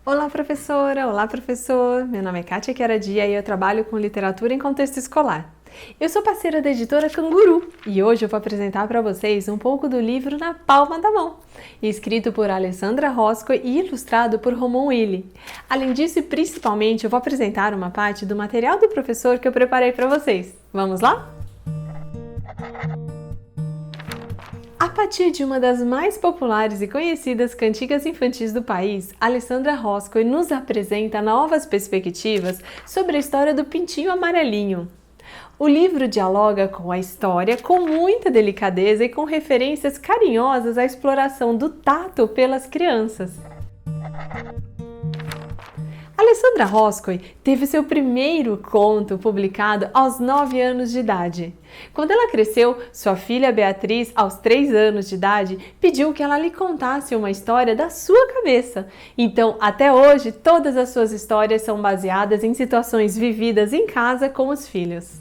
Olá, professora! Olá, professor! Meu nome é Kátia Chiaradia e eu trabalho com literatura em contexto escolar. Eu sou parceira da editora Canguru e hoje eu vou apresentar para vocês um pouco do livro Na Palma da Mão, escrito por Alessandra Roscoe e ilustrado por Ramon Willi. Além disso, e principalmente, eu vou apresentar uma parte do material do professor que eu preparei para vocês. Vamos lá? A partir de uma das mais populares e conhecidas cantigas infantis do país, Alessandra Roscoe nos apresenta novas perspectivas sobre a história do Pintinho Amarelinho. O livro dialoga com a história com muita delicadeza e com referências carinhosas à exploração do tato pelas crianças. Alessandra Roscoe teve seu primeiro conto publicado aos 9 anos de idade. Quando ela cresceu, sua filha Beatriz, aos 3 anos de idade, pediu que ela lhe contasse uma história da sua cabeça. Então, até hoje, todas as suas histórias são baseadas em situações vividas em casa com os filhos.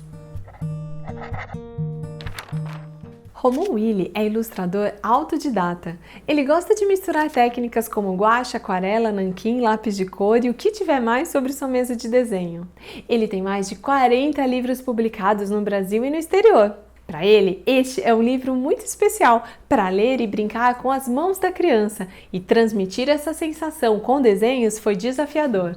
Ramon Willi é ilustrador autodidata. Ele gosta de misturar técnicas como guache, aquarela, nanquim, lápis de cor e o que tiver mais sobre sua mesa de desenho. Ele tem mais de 40 livros publicados no Brasil e no exterior. Para ele, este é um livro muito especial para ler e brincar com as mãos da criança, e transmitir essa sensação com desenhos foi desafiador.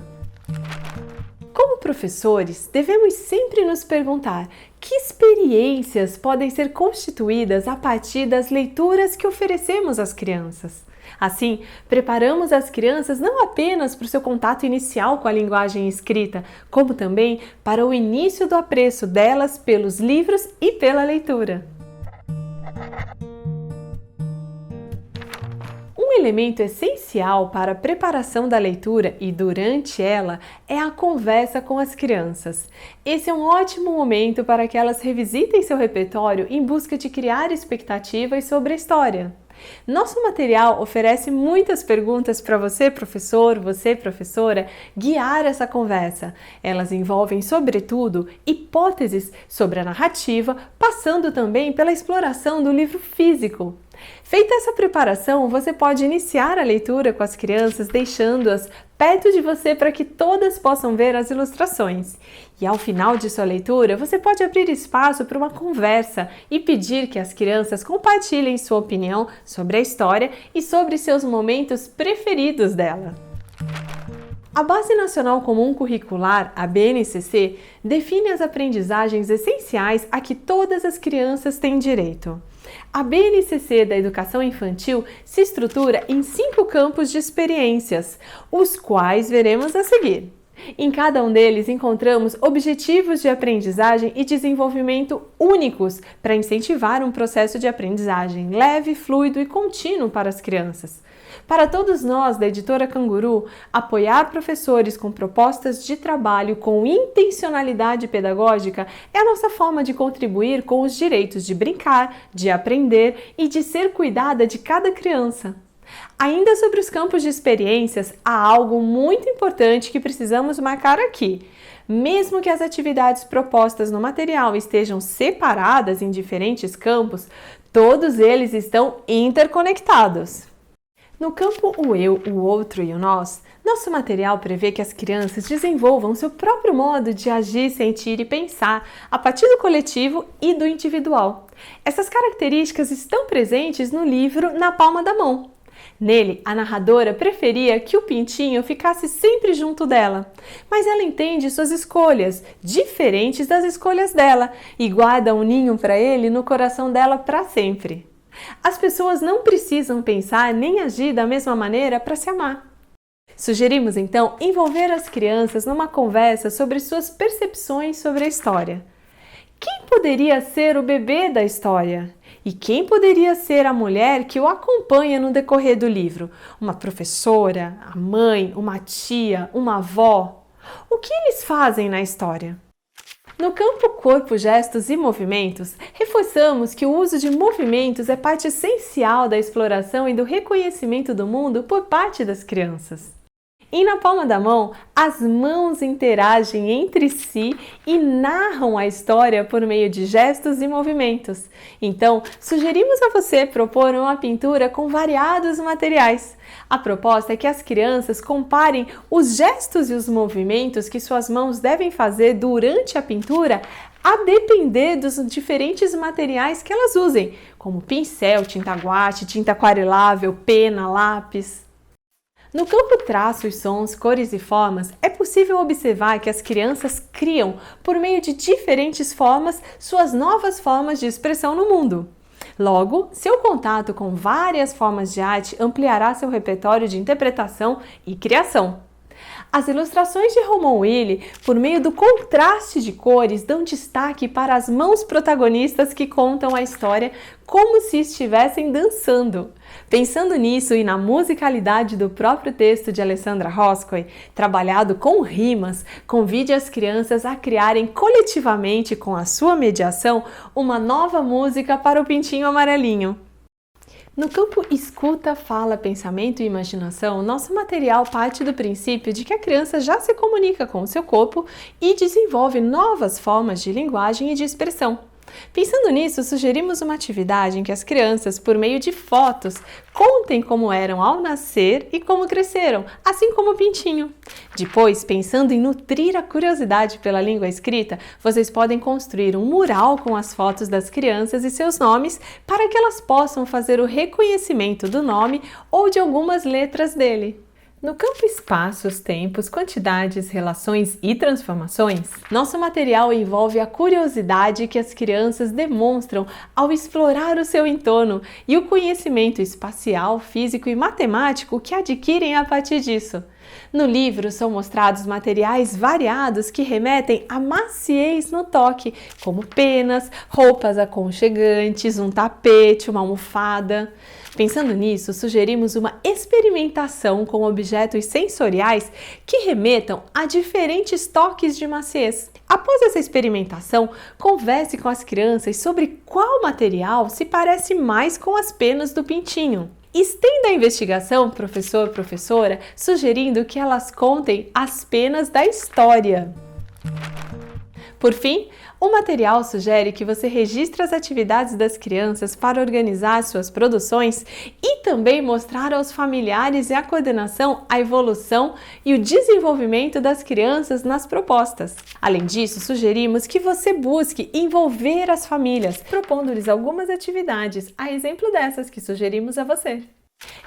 Como professores, devemos sempre nos perguntar que experiências podem ser constituídas a partir das leituras que oferecemos às crianças. Assim, preparamos as crianças não apenas para o seu contato inicial com a linguagem escrita, como também para o início do apreço delas pelos livros e pela leitura. Um elemento essencial para a preparação da leitura e durante ela é a conversa com as crianças. Esse é um ótimo momento para que elas revisitem seu repertório em busca de criar expectativas sobre a história. Nosso material oferece muitas perguntas para você, professor, você, professora, guiar essa conversa. Elas envolvem, sobretudo, hipóteses sobre a narrativa, passando também pela exploração do livro físico. Feita essa preparação, você pode iniciar a leitura com as crianças, deixando-as perto de você para que todas possam ver as ilustrações. E ao final de sua leitura, você pode abrir espaço para uma conversa e pedir que as crianças compartilhem sua opinião sobre a história e sobre seus momentos preferidos dela. A Base Nacional Comum Curricular, a BNCC, define as aprendizagens essenciais a que todas as crianças têm direito. A BNCC da Educação Infantil se estrutura em 5 campos de experiências, os quais veremos a seguir. Em cada um deles encontramos objetivos de aprendizagem e desenvolvimento únicos para incentivar um processo de aprendizagem leve, fluido e contínuo para as crianças. Para todos nós da editora Canguru, apoiar professores com propostas de trabalho com intencionalidade pedagógica é a nossa forma de contribuir com os direitos de brincar, de aprender e de ser cuidada de cada criança. Ainda sobre os campos de experiências, há algo muito importante que precisamos marcar aqui. Mesmo que as atividades propostas no material estejam separadas em diferentes campos, todos eles estão interconectados. No campo o eu, o outro e o nós, nosso material prevê que as crianças desenvolvam seu próprio modo de agir, sentir e pensar a partir do coletivo e do individual. Essas características estão presentes no livro Na Palma da Mão. Nele, a narradora preferia que o pintinho ficasse sempre junto dela, mas ela entende suas escolhas, diferentes das escolhas dela, e guarda um ninho para ele no coração dela para sempre. As pessoas não precisam pensar nem agir da mesma maneira para se amar. Sugerimos então envolver as crianças numa conversa sobre suas percepções sobre a história. Quem poderia ser o bebê da história? E quem poderia ser a mulher que o acompanha no decorrer do livro? Uma professora, a mãe, uma tia, uma avó? O que eles fazem na história? No campo corpo, gestos e movimentos, reforçamos que o uso de movimentos é parte essencial da exploração e do reconhecimento do mundo por parte das crianças. E na palma da mão, as mãos interagem entre si e narram a história por meio de gestos e movimentos. Então, sugerimos a você propor uma pintura com variados materiais. A proposta é que as crianças comparem os gestos e os movimentos que suas mãos devem fazer durante a pintura a depender dos diferentes materiais que elas usem, como pincel, tinta guache, tinta aquarelável, pena, lápis. No campo traços, sons, cores e formas, é possível observar que as crianças criam, por meio de diferentes formas, suas novas formas de expressão no mundo. Logo, seu contato com várias formas de arte ampliará seu repertório de interpretação e criação. As ilustrações de Roman Willi, por meio do contraste de cores, dão destaque para as mãos protagonistas que contam a história como se estivessem dançando. Pensando nisso e na musicalidade do próprio texto de Alessandra Roscoe, trabalhado com rimas, convide as crianças a criarem coletivamente, com a sua mediação, uma nova música para o Pintinho Amarelinho. No campo escuta, fala, pensamento e imaginação, nosso material parte do princípio de que a criança já se comunica com o seu corpo e desenvolve novas formas de linguagem e de expressão. Pensando nisso, sugerimos uma atividade em que as crianças, por meio de fotos, contem como eram ao nascer e como cresceram, assim como o pintinho. Depois, pensando em nutrir a curiosidade pela língua escrita, vocês podem construir um mural com as fotos das crianças e seus nomes para que elas possam fazer o reconhecimento do nome ou de algumas letras dele. No campo espaços, tempos, quantidades, relações e transformações, nosso material envolve a curiosidade que as crianças demonstram ao explorar o seu entorno e o conhecimento espacial, físico e matemático que adquirem a partir disso. No livro são mostrados materiais variados que remetem à maciez no toque, como penas, roupas aconchegantes, um tapete, uma almofada. Pensando nisso, sugerimos uma experimentação com objetos sensoriais que remetam a diferentes toques de maciez. Após essa experimentação, converse com as crianças sobre qual material se parece mais com as penas do pintinho. Estenda a investigação, professor, professora, sugerindo que elas contem as penas da história. Por fim, o material sugere que você registre as atividades das crianças para organizar suas produções e também mostrar aos familiares e à coordenação a evolução e o desenvolvimento das crianças nas propostas. Além disso, sugerimos que você busque envolver as famílias, propondo-lhes algumas atividades, a exemplo dessas que sugerimos a você.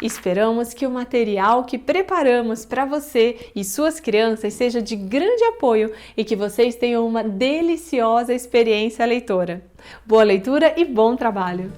Esperamos que o material que preparamos para você e suas crianças seja de grande apoio e que vocês tenham uma deliciosa experiência leitora. Boa leitura e bom trabalho!